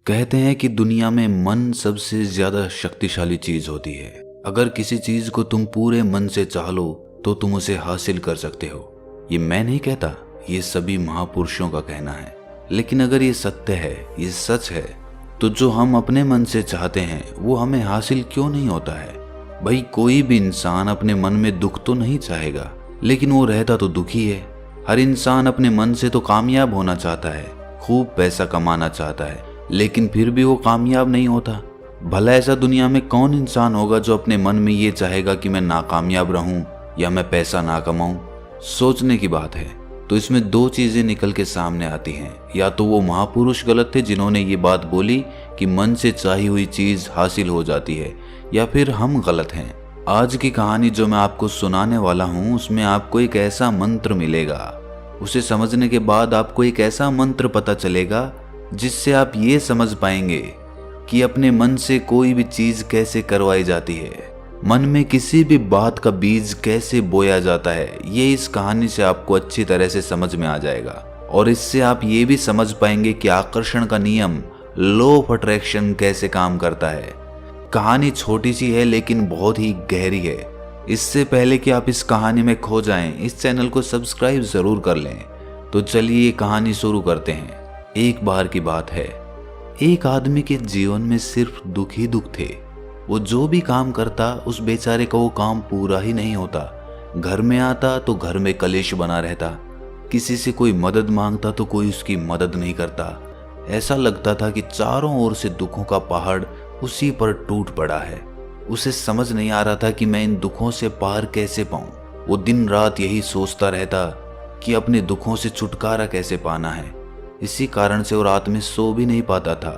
कहते हैं कि दुनिया में मन सबसे ज्यादा शक्तिशाली चीज होती है। अगर किसी चीज को तुम पूरे मन से चाह लो तो तुम उसे हासिल कर सकते हो। ये मैं नहीं कहता, ये सभी महापुरुषों का कहना है। लेकिन अगर ये सत्य है, ये सच है, तो जो हम अपने मन से चाहते हैं वो हमें हासिल क्यों नहीं होता है। भाई, कोई भी इंसान अपने मन में दुख तो नहीं चाहेगा, लेकिन वो रहता तो दुखी है। हर इंसान अपने मन से तो कामयाब होना चाहता है, खूब पैसा कमाना चाहता है, लेकिन फिर भी वो कामयाब नहीं होता। भला ऐसा दुनिया में कौन इंसान होगा जो अपने मन में ये चाहेगा कि मैं नाकामयाब रहूं या मैं पैसा ना कमाऊं। सोचने की बात है। तो इसमें दो चीजें निकल के सामने आती हैं। या तो वो महापुरुष गलत थे जिन्होंने ये बात बोली कि मन से चाही हुई चीज हासिल हो जाती है, या फिर हम गलत हैं। आज की कहानी जो मैं आपको सुनाने वाला हूँ उसमें आपको एक ऐसा मंत्र मिलेगा। उसे समझने के बाद आपको एक ऐसा मंत्र पता चलेगा जिससे आप ये समझ पाएंगे कि अपने मन से कोई भी चीज कैसे करवाई जाती है, मन में किसी भी बात का बीज कैसे बोया जाता है। ये इस कहानी से आपको अच्छी तरह से समझ में आ जाएगा। और इससे आप ये भी समझ पाएंगे कि आकर्षण का नियम, लॉ ऑफ अट्रैक्शन कैसे काम करता है। कहानी छोटी सी है लेकिन बहुत ही गहरी है। इससे पहले कि आप इस कहानी में खो जाएं, इस चैनल को सब्सक्राइब जरूर कर लें। तो चलिए ये कहानी शुरू करते हैं। एक बार की बात है, एक आदमी के जीवन में सिर्फ दुख ही दुख थे। वो जो भी काम करता उस बेचारे का वो काम पूरा ही नहीं होता। घर में आता तो घर में कलेश बना रहता, किसी से कोई मदद मांगता तो कोई उसकी मदद नहीं करता। ऐसा लगता था कि चारों ओर से दुखों का पहाड़ उसी पर टूट पड़ा है। उसे समझ नहीं आ रहा था कि मैं इन दुखों से पार कैसे पाऊं। वो दिन रात यही सोचता रहता कि अपने दुखों से छुटकारा कैसे पाना है। इसी कारण से वो रात में सो भी नहीं पाता था।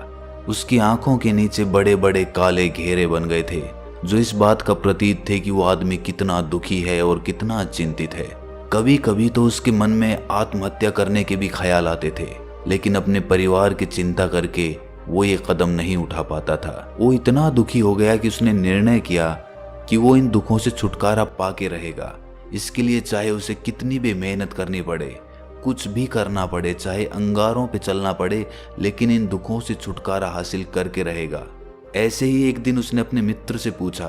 उसकी आंखों के नीचे बड़े बड़े काले घेरे बन गए थे, जो इस बात का प्रतीक थे कि वो आदमी कितना दुखी है और कितना चिंतित है। कभी कभी तो उसके मन में आत्महत्या करने के भी ख्याल आते थे, लेकिन अपने परिवार की चिंता करके वो ये कदम नहीं उठा पाता था। वो इतना दुखी हो गया कि उसने निर्णय किया कि वो इन दुखों से छुटकारा पा के रहेगा। इसके लिए चाहे उसे कितनी भी मेहनत करनी पड़े, कुछ भी करना पड़े, चाहे अंगारों पे चलना पड़े, लेकिन इन दुखों से छुटकारा हासिल करके रहेगा। ऐसे ही एक दिन उसने अपने मित्र से पूछा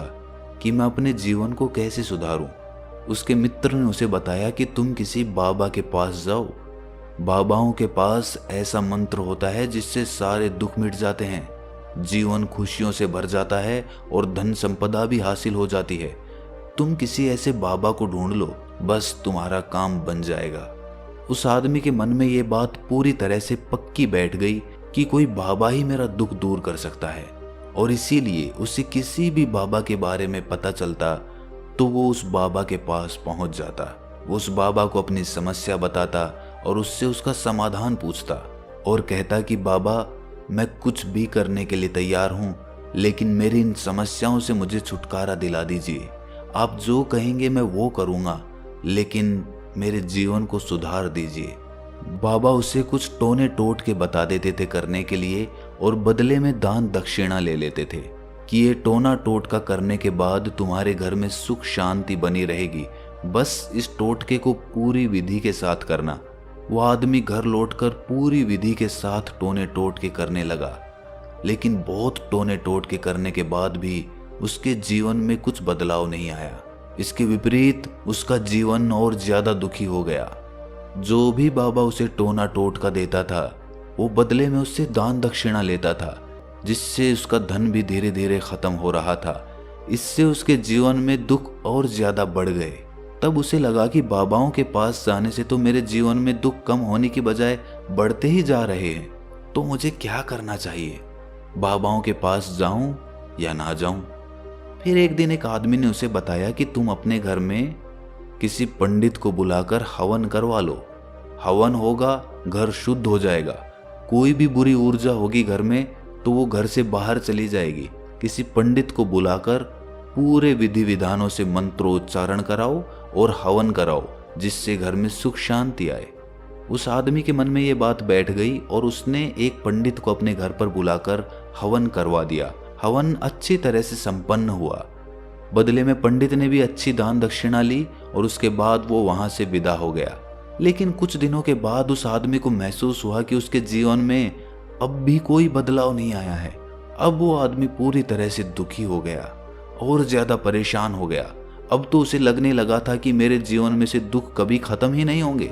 कि मैं अपने जीवन को कैसे सुधारूं। उसके मित्र ने उसे बताया कि तुम किसी बाबा के पास जाओ। बाबाओं के पास ऐसा मंत्र होता है जिससे सारे दुख मिट जाते हैं, जीवन खुशियों से भर जाता है और धन संपदा भी हासिल हो जाती है। तुम किसी ऐसे बाबा को ढूंढ लो, बस तुम्हारा काम बन जाएगा। उस आदमी के मन में ये बात पूरी तरह से पक्की बैठ गई कि कोई बाबा ही मेरा दुख दूर कर सकता है, और इसीलिए उसे किसी भी बाबा के बारे में पता चलता तो वो उस बाबा के पास पहुंच जाता। वो उस बाबा को अपनी समस्या बताता और उससे उसका समाधान पूछता और कहता कि बाबा, मैं कुछ भी करने के लिए तैयार हूं, लेकिन मेरी इन समस्याओं से मुझे छुटकारा दिला दीजिए। आप जो कहेंगे मैं वो करूंगा, लेकिन मेरे जीवन को सुधार दीजिए। बाबा उसे कुछ टोने टोट के बता देते थे करने के लिए, और बदले में दान दक्षिणा ले लेते थे कि ये टोना टोटका करने के बाद तुम्हारे घर में सुख शांति बनी रहेगी, बस इस टोटके को पूरी विधि के साथ करना। वो आदमी घर लौटकर पूरी विधि के साथ टोने टोटके करने लगा, लेकिन बहुत टोने टोटके करने के बाद भी उसके जीवन में कुछ बदलाव नहीं आया। इसके विपरीत उसका जीवन और ज्यादा दुखी हो गया। जो भी बाबा उसे टोना टोटका देता था वो बदले में उससे दान दक्षिणा लेता था, जिससे उसका धन भी धीरे धीरे खत्म हो रहा था। इससे उसके जीवन में दुख और ज्यादा बढ़ गए। तब उसे लगा कि बाबाओं के पास जाने से तो मेरे जीवन में दुख कम होने की बजाय बढ़ते ही जा रहे हैं, तो मुझे क्या करना चाहिए? बाबाओं के पास जाऊं या ना जाऊं? फिर एक दिन एक आदमी ने उसे बताया कि तुम अपने घर में किसी पंडित को बुलाकर हवन करवा लो। हवन होगा, घर शुद्ध हो जाएगा। कोई भी बुरी ऊर्जा होगी घर में तो वो घर से बाहर चली जाएगी। किसी पंडित को बुलाकर पूरे विधि विधानों से मंत्रोच्चारण कराओ और हवन कराओ, जिससे घर में सुख शांति आए। उस आदमी के मन में ये बात बैठ गई और उसने एक पंडित को अपने घर पर बुलाकर हवन करवा दिया। हवन अच्छी तरह से संपन्न हुआ। बदले में पंडित ने भी अच्छी दान दक्षिणा ली और उसके बाद वो वहां से विदा हो गया। लेकिन कुछ दिनों के बाद उस आदमी को महसूस हुआ कि उसके जीवन में अब भी कोई बदलाव नहीं आया है। अब वो आदमी पूरी तरह से दुखी हो गया और ज्यादा परेशान हो गया। अब तो उसे लगने लगा था कि मेरे जीवन में से दुख कभी खत्म ही नहीं होंगे।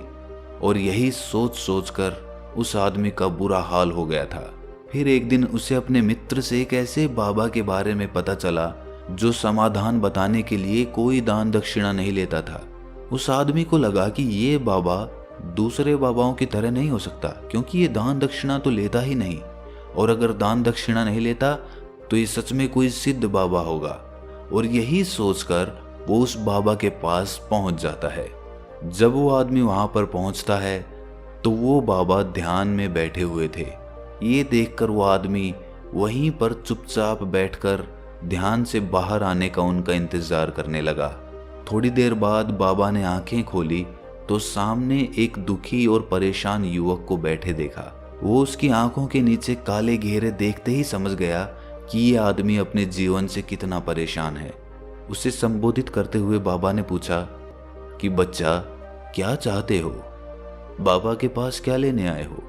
और यही सोच सोच कर उस आदमी का बुरा हाल हो गया था। फिर एक दिन उसे अपने मित्र से एक ऐसे बाबा के बारे में पता चला जो समाधान बताने के लिए कोई दान दक्षिणा नहीं लेता था। उस आदमी को लगा कि ये बाबा दूसरे बाबाओं की तरह नहीं हो सकता, क्योंकि ये दान दक्षिणा तो लेता ही नहीं, और अगर दान दक्षिणा नहीं लेता तो ये सच में कोई सिद्ध बाबा होगा। और यही सोचकर वो उस बाबा के पास पहुंच जाता है। जब वो आदमी वहां पर पहुंचता है तो वो बाबा ध्यान में बैठे हुए थे। ये देखकर वो आदमी वहीं पर चुपचाप बैठकर ध्यान से बाहर आने का उनका इंतजार करने लगा। थोड़ी देर बाद बाबा ने आंखें खोली तो सामने एक दुखी और परेशान युवक को बैठे देखा। वो उसकी आंखों के नीचे काले घेरे देखते ही समझ गया कि ये आदमी अपने जीवन से कितना परेशान है। उसे संबोधित करते हुए बाबा ने पूछा कि बच्चा, क्या चाहते हो? बाबा के पास क्या लेने आए हो?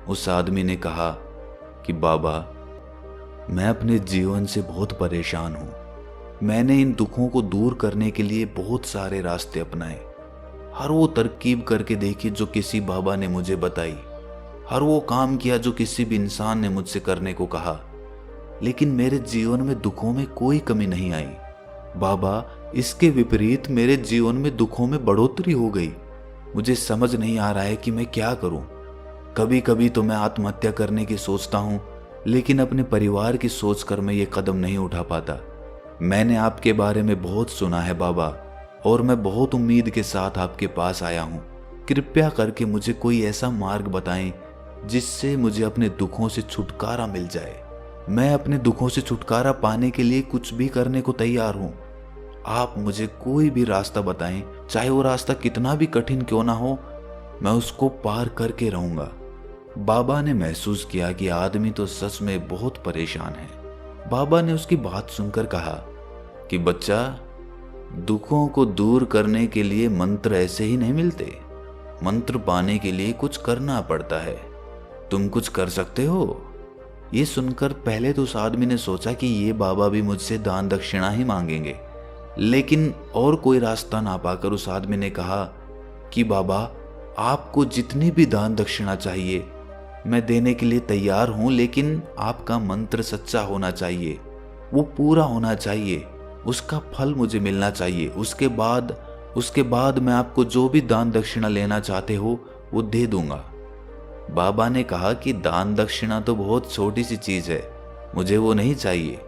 उस आदमी ने कहा कि बाबा, मैं अपने जीवन से बहुत परेशान हूं। मैंने इन दुखों को दूर करने के लिए बहुत सारे रास्ते अपनाए। हर वो तरकीब करके देखी जो किसी बाबा ने मुझे बताई, हर वो काम किया जो किसी भी इंसान ने मुझसे करने को कहा, लेकिन मेरे जीवन में दुखों में कोई कमी नहीं आई। बाबा, इसके विपरीत मेरे जीवन में दुखों में बढ़ोतरी हो गई। मुझे समझ नहीं आ रहा है कि मैं क्या करूं। कभी कभी तो मैं आत्महत्या करने की सोचता हूं, लेकिन अपने परिवार की सोचकर मैं ये कदम नहीं उठा पाता। मैंने आपके बारे में बहुत सुना है बाबा, और मैं बहुत उम्मीद के साथ आपके पास आया हूं। कृपया करके मुझे कोई ऐसा मार्ग बताएं जिससे मुझे अपने दुखों से छुटकारा मिल जाए। मैं अपने दुखों से छुटकारा पाने के लिए कुछ भी करने को तैयार हूं। आप मुझे कोई भी रास्ता बताएं, चाहे वो रास्ता कितना भी कठिन क्यों ना हो, मैं उसको पार करके रहूंगा। बाबा ने महसूस किया कि आदमी तो सच में बहुत परेशान है। बाबा ने उसकी बात सुनकर कहा कि बच्चा, दुखों को दूर करने के लिए मंत्र ऐसे ही नहीं मिलते। मंत्र पाने के लिए कुछ करना पड़ता है। तुम कुछ कर सकते हो? ये सुनकर पहले तो उस आदमी ने सोचा कि ये बाबा भी मुझसे दान दक्षिणा ही मांगेंगे, लेकिन और कोई रास्ता ना पाकर उस आदमी ने कहा कि बाबा, आपको जितनी भी दान दक्षिणा चाहिए मैं देने के लिए तैयार हूं, लेकिन आपका मंत्र सच्चा होना चाहिए, वो पूरा होना चाहिए, उसका फल मुझे मिलना चाहिए। उसके बाद मैं आपको जो भी दान दक्षिणा लेना चाहते हो वो दे दूंगा। बाबा ने कहा कि दान दक्षिणा तो बहुत छोटी सी चीज है, मुझे वो नहीं चाहिए।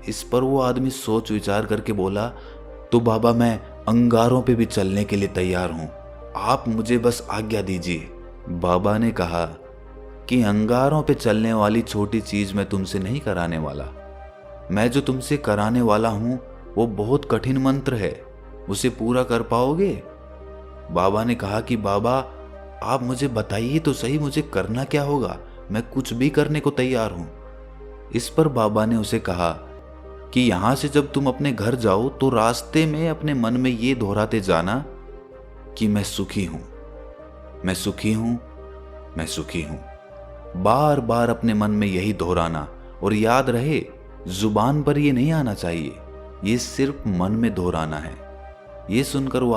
इस पर वो आदमी सोच विचार करके बोला, तो बाबा, मैं अंगारों पे भी चलने के लिए तैयार हूं, आप मुझे बस आज्ञा दीजिए। बाबा ने कहा कि अंगारों पे चलने वाली छोटी चीज मैं तुमसे नहीं कराने वाला। मैं जो तुमसे कराने वाला हूं वो बहुत कठिन मंत्र है, उसे पूरा कर पाओगे? बाबा ने कहा कि बाबा, आप मुझे बताइए तो सही, मुझे करना क्या होगा, मैं कुछ भी करने को तैयार हूं। इस पर बाबा ने उसे कहा कि यहां से जब तुम अपने घर जाओ तो रास्ते में अपने मन में ये दोहराते जाना कि मैं सुखी हूं, मैं सुखी हूं, मैं सुखी हूं। बार बार अपने मन में यही दोहराना, और याद रहे, जुबान पर ये नहीं आना चाहिए, ये सिर्फ मन में दोहराना है। ये सुनकर वो